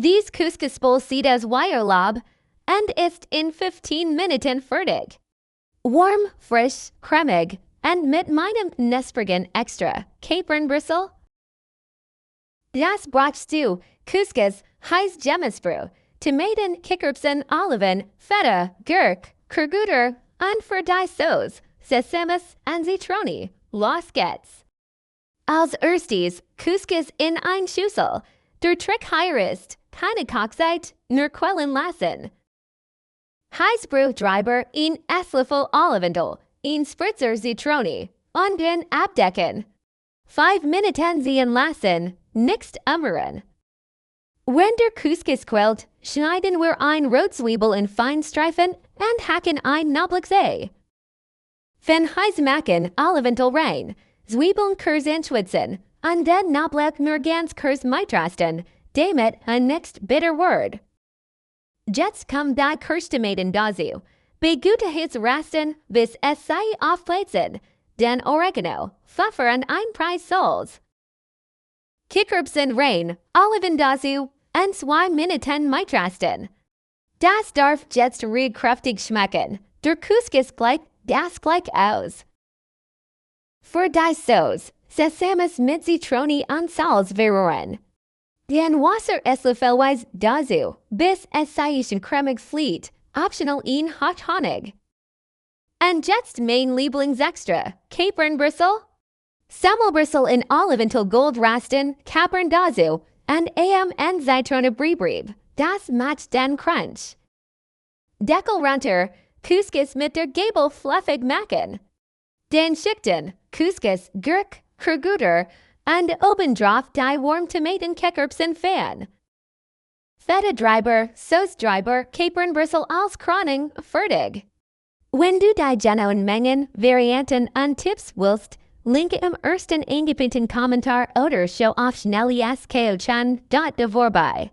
Diese Couscous-Bowl sieht aus wie Urlaub und ist in 15 Minuten fertig. Warm, frisch, cremig und mit meinem nusprigen Extra Kapernbröseln. Das brauchst du: Couscous, heißer Brühe, Tomaten Kichererbsen Feta, Gurk, Kurguter und für die Soße, Sesammus und Zitronen. Los geht's! Als erstes Couscous in ein Schüssel. Der Trick hier ist: keine Kochzeit, nur quillen lassen. Heiß Brühe drüber, ein Esslöffel Olivenöl, ein Spritzer Zitrone und dann abdecken. 5 Minuten ziehen lassen, nicht umrühren. Wenn der Couscous quillt, schneiden wir ein Rotzwiebel in Feinstreifen und hacken ein Knoblauchzeh. Wenn heiß machen, Olivenöl rein, Zwiebeln kurz anschwitzen und dann Knoblauch nur ganz kurz mitrasten, damit nicht bitter wird. Jetzt kommt die Kirschtomaten dazu. Bei guter Hitze rasten, bis es sich aufplatzen. Dann Oregano, Pfeffer und ein Prise Salz. Kichererbsen rein, Oliven dazu und 2 Minuten mitrasten. Das darf jetzt ruhig kräftig schmecken. Der Couscous gleicht das gleich aus. Für die Soße, Sesammus mit Zitrone und Salz verrühren. Den Wasser esslöffelweise dazu, bis es sich cremig flieht, optional in hot Honig. Und jetzt mein Lieblingsextra, Kapernbröseln. Semmelbrösel in Olivenöl Gold rasten, Kapern dazu, und und Zitrone Brühe. Das macht den Crunch. Deckel runter, Couscous mit der Gabel fluffig machen. Den schickten Couscous, Gurk, Kurguter und obendrauf die warm Tomaten Kichererbsen Pfanne. Feta drüber, Sauce drüber, Kapernbrösel als Kroning, fertig. Wenn du die genauen Mengen, Varianten und Tipps willst, linke im ersten eingepinnten Kommentar oder schau auf schnell vorbei.